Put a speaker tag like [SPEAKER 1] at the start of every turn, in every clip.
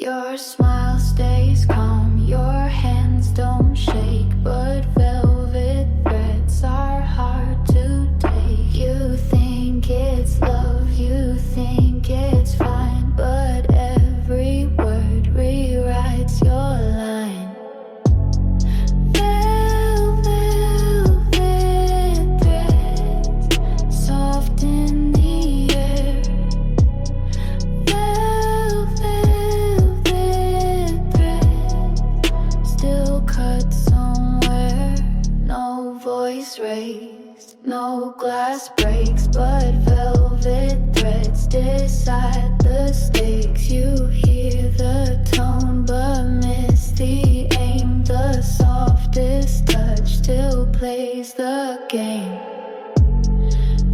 [SPEAKER 1] Your smile stays calm, your hands don't shake, but velvet threads are hard to take. You think it's love, you think it's fine, but every word rewrites your line. Velvet threads, soft in the air. Raised, no glass breaks, but velvet threads decide the stakes. You hear the tone but miss the aim. The softest touch still plays the game.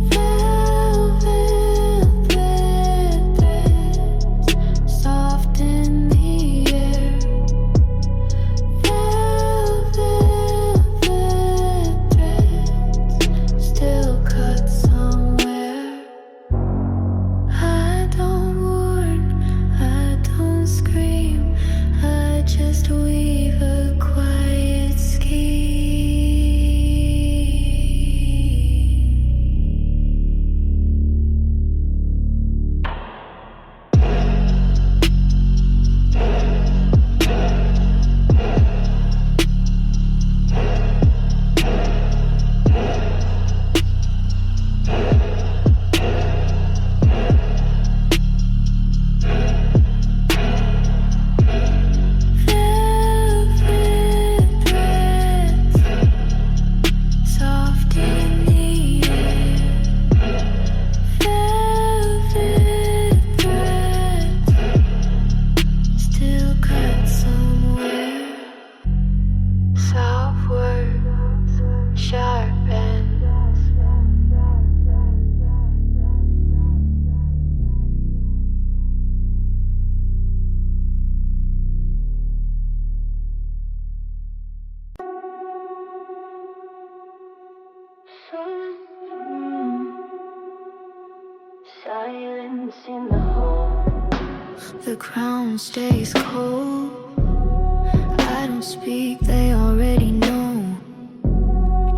[SPEAKER 1] Velvet threads, soft in the air. Silence in the hole. The crown stays cold. I don't speak, they already know.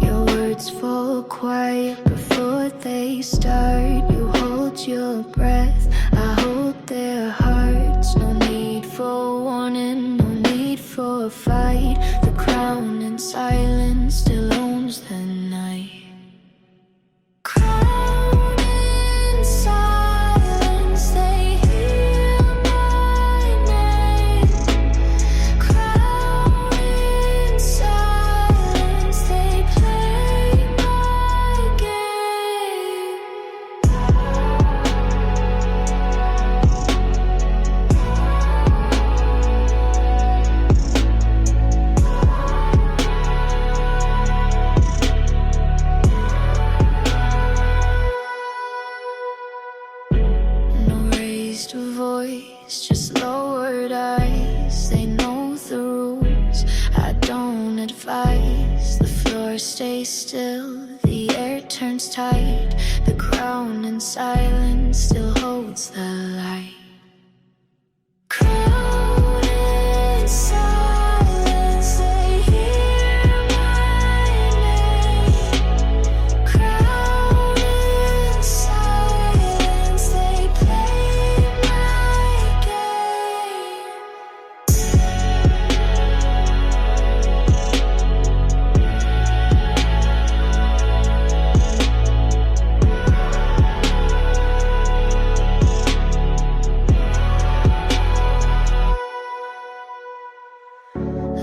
[SPEAKER 1] Your words fall quiet before they start. You hold your breath, I hold their hearts. No need for warning, no need for a fight. The crown in silence still owns the night. Voice, just lowered eyes. They know the rules, I don't advise. The floor stays still, the air turns tight. The crown in silence still holds the light. Crown in silence, they hear my name. Crown in silence, they play my game.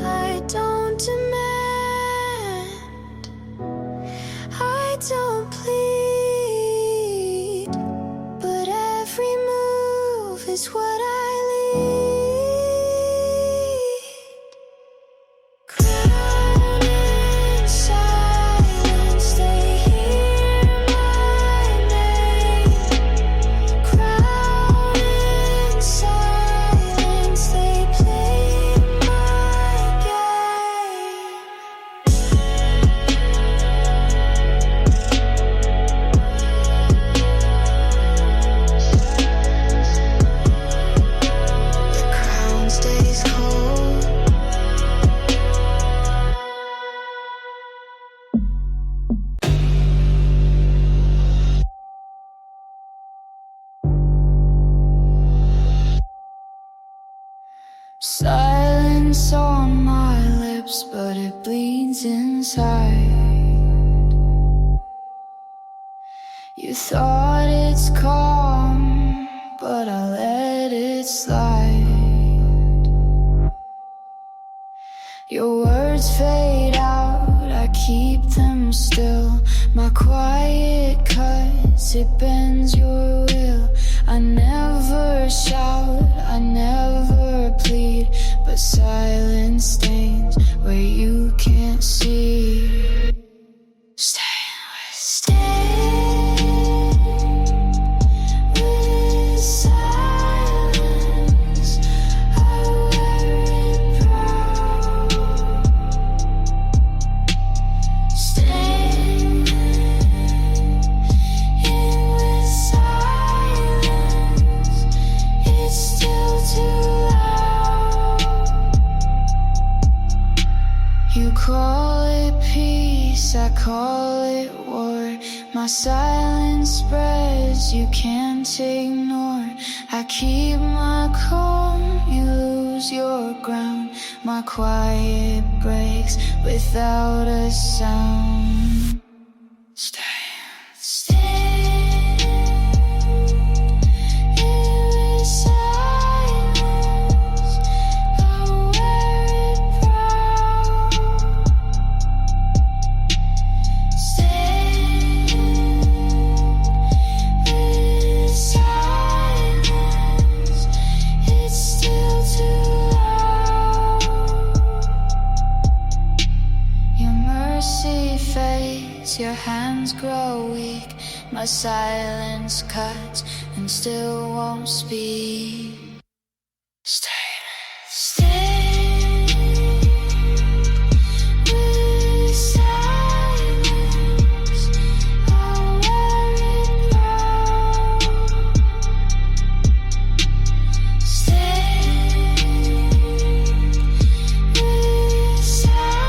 [SPEAKER 1] I don't demand, I don't plead, but every move is what I lead. Crown in silence, they hear my name. Crown in silence, they play my game. Silence on my lips, but it bleeds inside. You thought it's calm, but I let it slide. Your words fade out, I keep them still. My quiet cuts, it bends your will. I never shout, I never plead, but silence stains where you can't see. Stay with silence. I wear it proud. Staying in with silence. It's still too loud. You call it peace, I call it war. My silence spreads, you can't ignore. I keep my calm, you lose your ground. My quiet breaks without a sound. Stay in silence. I wear it proud. Stay with silence. It's still too loud. Your mercy fades, your hands grow weak. My silence cuts and still won't speak. Stay with silence. I wear it proud. Stay with silence.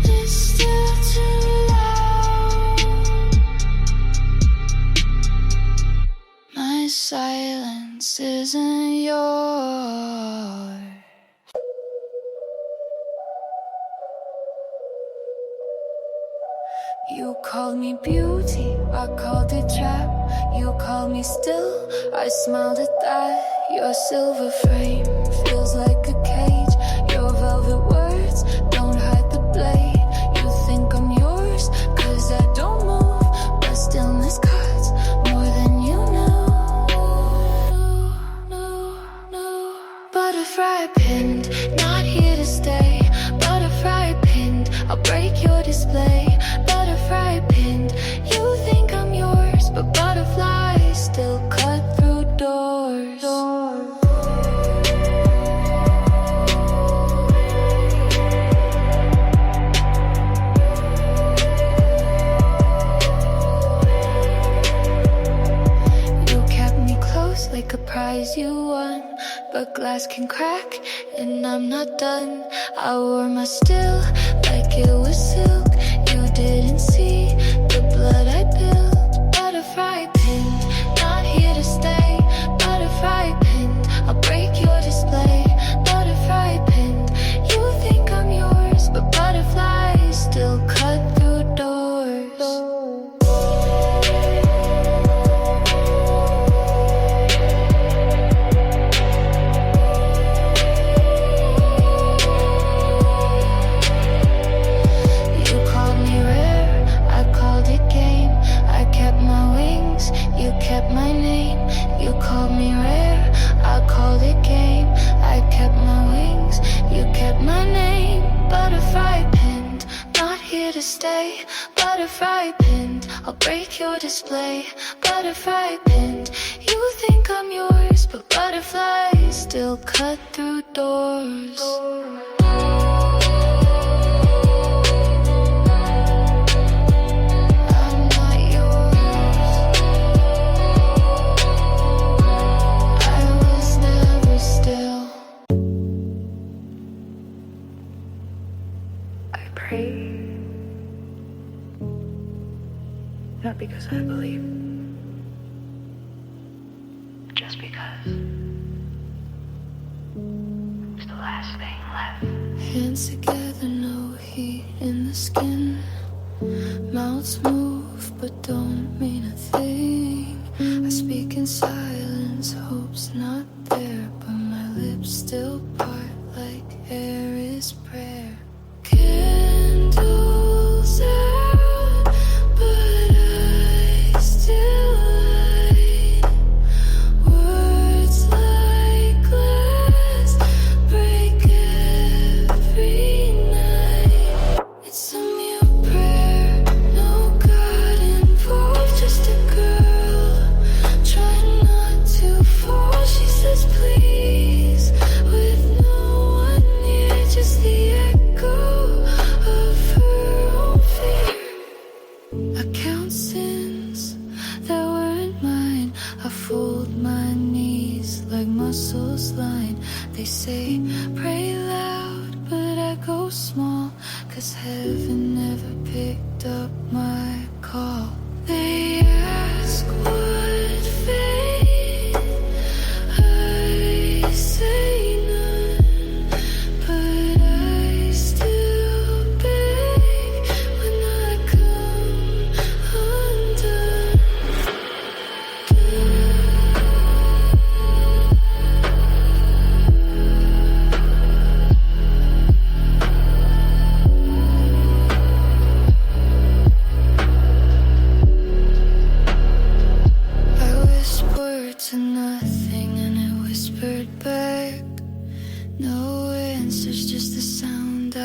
[SPEAKER 1] It's still too loud. My silence isn't yours. You called me beauty, I called it trap. You called me still, I smiled at that. Your silver frame feels like a cage. Your velvet words don't hide the blade. You think I'm yours, cause I don't move, but stillness cuts more than you know. Butterfly pinned, not here to stay. Butterfly pinned, I'll break your display. Butterfly pinned, you think I'm yours, but butterflies still cut through doors. You kept me close like a prize you won, but glass can crack and I'm not done. I wore my still like it was silk. You didn't see the blood I built. Butterfly pinned, not here to stay. Butterfly pinned, I'll break your display. Butterfly pinned, you think I'm yours, but butterflies still cut through doors. You called me rare, I called it game. I kept my wings, you kept my name. You called me rare, I called it game. I kept my wings, you kept my name. Butterfly pinned, not here to stay. Butterfly pinned, I'll break your display. Butterfly pinned, you think I'm yours, but butterflies still cut through doors. I'm not yours. I was never still. I pray, not because I believe, just because. Hands together, no heat in the skin. Mouths move but don't mean a thing. I speak in silence, hope's not there, but my lips still part like air is prayer. Candles out, but I still light. Words like glass break every night. It's a mute prayer, no God involved, just a girl trying not to fall. She says please with no one near, just the echo of her own fear. I count sins that weren't mine. I fold my knees like muscles line. They say pray loud, but I go small, 'cause heaven never picked up my call. They ask what faith, I say none, but I still beg when I come undone. I whispered to nothing and it whispered back. No answers, just the sound I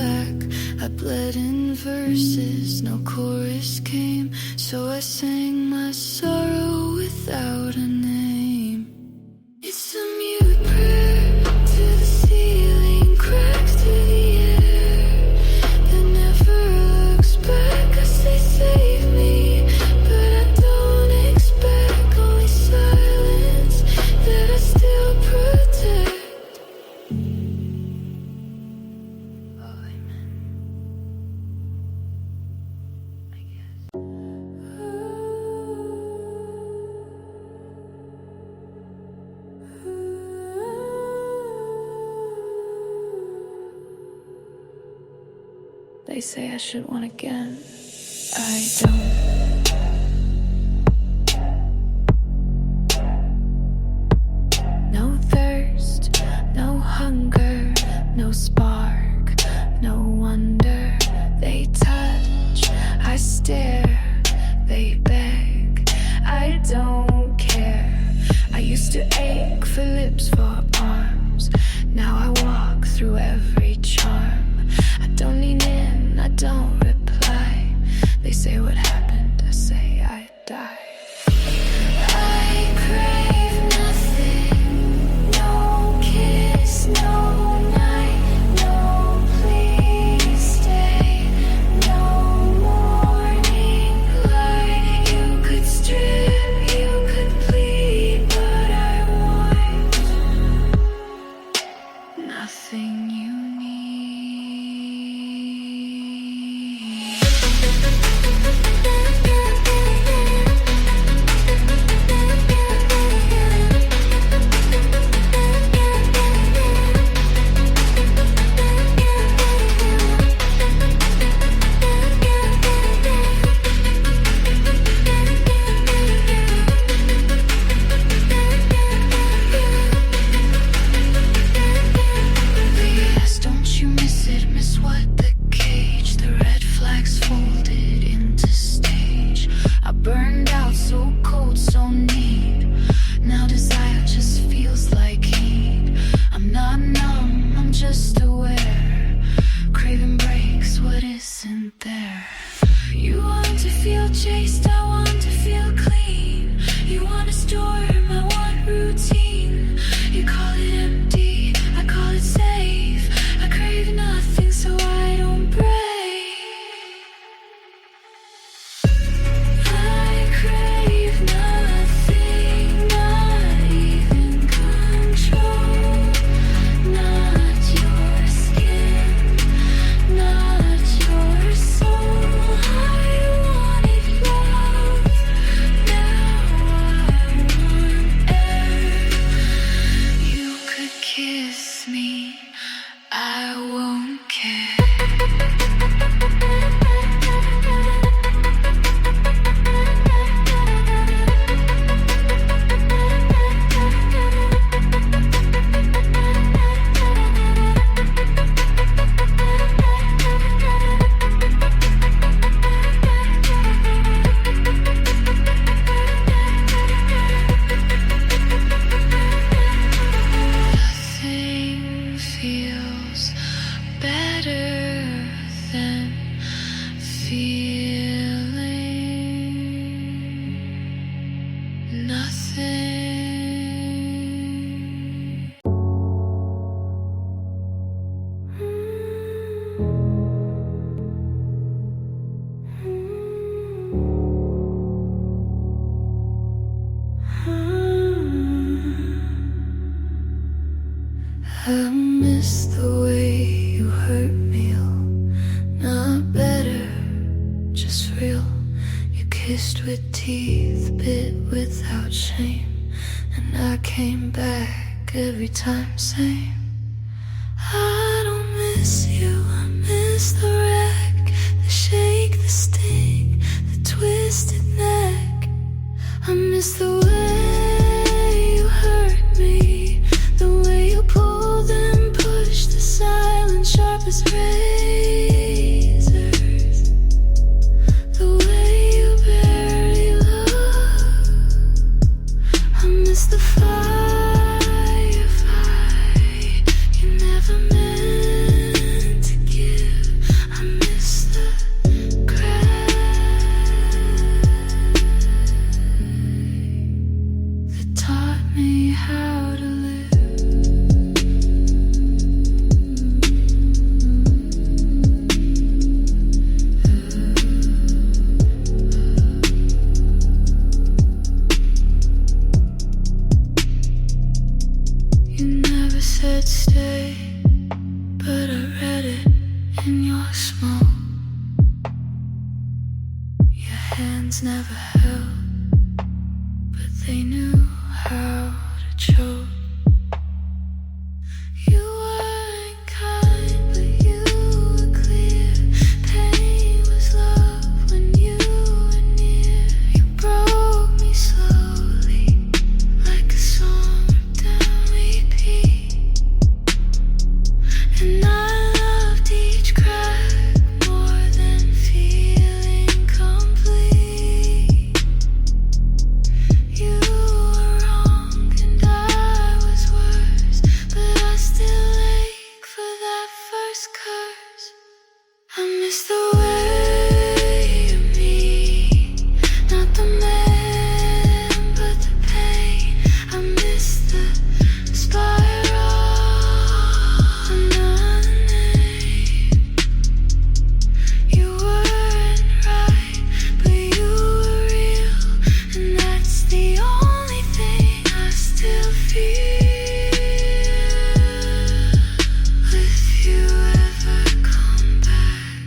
[SPEAKER 1] lack. I bled in verses, no chorus came, so I sang my sorrow without a name. It's a mute prayer to the ceiling, cracks to the air that never looks back. I say save me, but I don't expect only silence that I still protect. Oh, amen. I guess. They say I should want again. I don't. No thirst, no hunger, no spark, no wonder. They touch, I stare, they beg, I don't care. I used to ache for lips, for arms. Now I walk through every charm. I don't lean in, I don't reply. They say what happened, I say I died. I crave nothing, no kiss, no night, no please stay, no morning light. You could strip, you could plead, but I want nothing you need. with teeth, bit without shame. And I came back every time same. I don't miss you, I miss the wreck, the shake, the sting, the twisted neck. I miss the way you hurt me, the way you pulled and pushed, the silent sharp as razors, the way you barely look. I miss the firefight you never meant to give. I miss the crave that taught me how to live. You never said stay, but I read it in your smoke. Your hands never held, but they knew how to choke. You weren't kind, but you were clear. Pain was love when you were near. You broke me slowly, like a song ripped down repeat. And I loved each crack more than feeling complete. You were wrong and I was worse, but I still ache for that first curse. I miss the way you mean, not the man, but the pain. I miss the spiral, another name. You weren't right, but you were real, and that's the only thing I still feel. If you ever come back,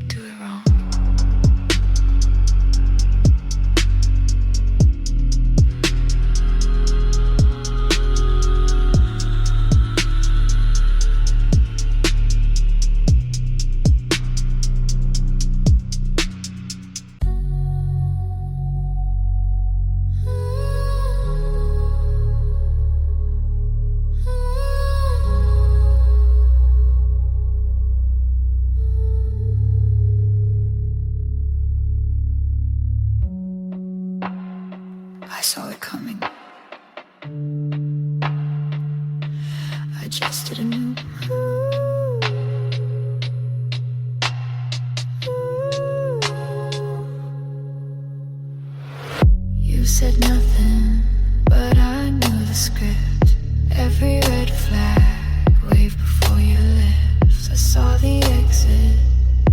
[SPEAKER 1] do it wrong. I saw it coming. I adjusted anew. You said nothing, but I knew the script. Every red flag waved before your lips. I saw the exit,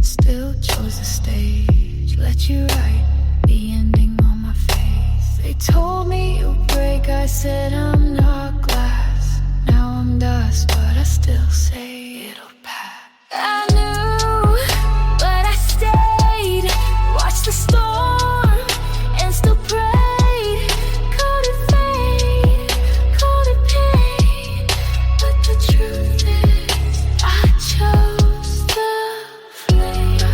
[SPEAKER 1] still chose the stage. Let you write the ending on my face. They told me you'll break, I said I'm not glass. Now I'm dust, but I still say it'll pass. I knew, but I stayed. Watched the storm and still prayed. Called it fate, called it pain. But the truth is, I chose the flame.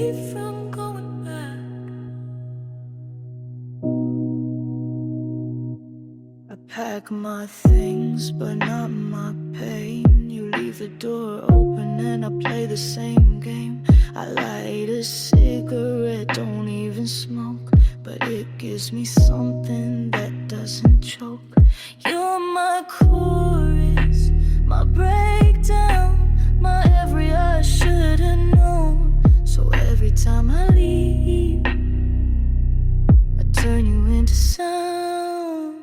[SPEAKER 1] me from going back. I pack my things, but not my pain. You leave the door open and I play the same game. I light a cigarette, don't even smoke, but it gives me something that doesn't choke. You're my chorus, my breakdown, my every I should've known. So every time I leave, I turn you into sound.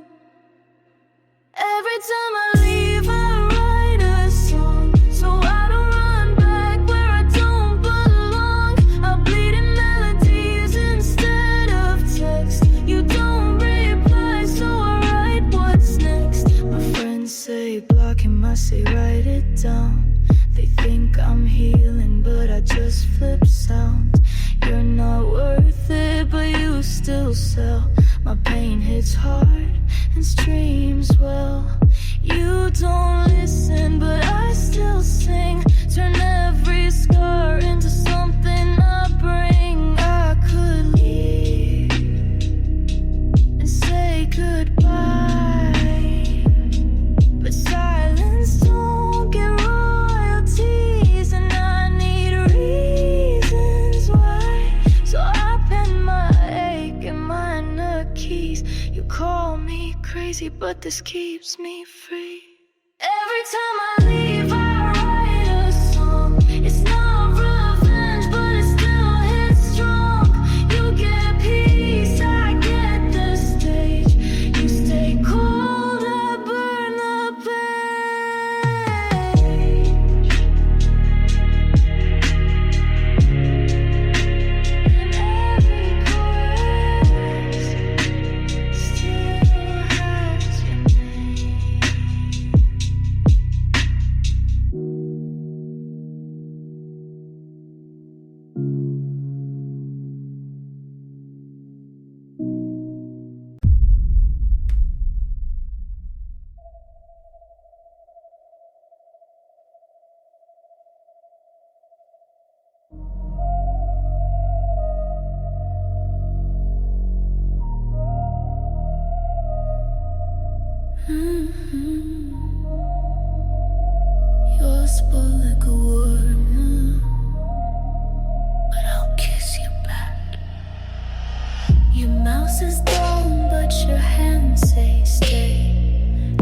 [SPEAKER 1] Every time I leave, I write a song, so I don't run back where I don't belong. I bleed in melodies instead of text. You don't reply, so I write what's next. My friends say block him, I say write it down. They think I'm healing, but I just flip sound. You're not worth it, but you still sell. My pain hits hard and streams well. You don't listen, but I still sing. Turn every scar into something I bring. I could leave and say goodbye, but silence don't get royalties, and I need reasons why. So I pen my ache and minor keys. You call me crazy, but this keeps me free. Every time I leave, I write a song. It's not revenge, but it still hits strong. You get peace, I get the stage. You stay cold, I burn the page. And every chorus still has your name. You're spoiled like a worm, but I'll kiss you back. Your mouth is down, but your hands say stay.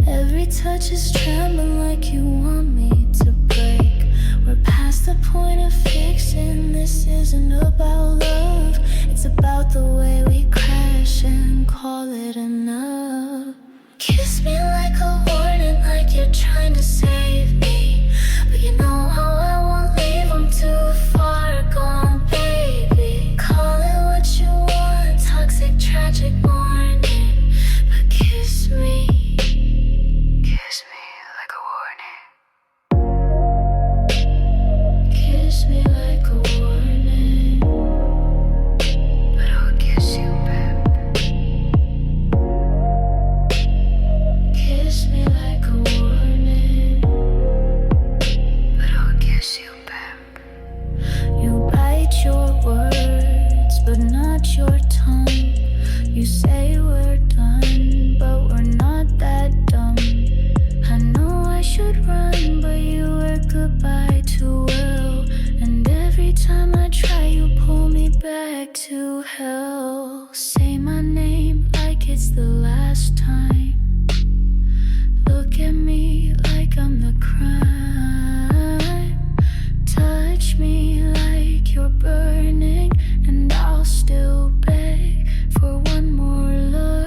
[SPEAKER 1] Every touch is trembling like you want me to break. We're past the point of fixing. This isn't about love, it's about the way we crash and call it enough. Kiss me like a warning, like you're trying to save me, but you know how I won't leave. I'm too far gone, baby. Call it what you want, toxic, tragic morning, but kiss me like a warning. Kiss me like a warning, but I'll kiss you back. Kiss me like a warning, but I'll kiss you back. You bite your words, but not your tongue. You say we're done, but we're not that dumb. I know I should run, but you were goodbye too well. And every time I try, you pull me back to hell. Say my name like it's the last time. Look at me like I'm the crime. Touch me like you're burning, and I'll still beg for one more love.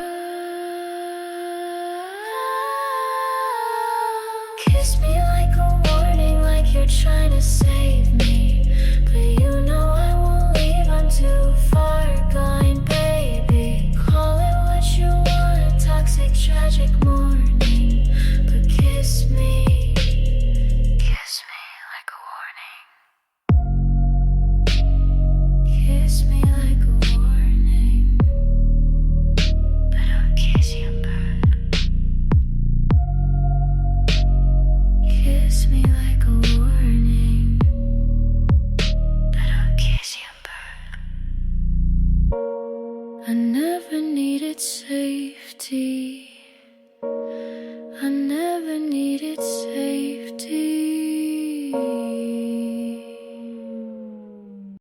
[SPEAKER 1] Kiss me like a warning, like you're trying to save me, but you know I won't leave. I'm too far gone, baby. Call it what you want, toxic, tragic morning, but kiss me never needed safety.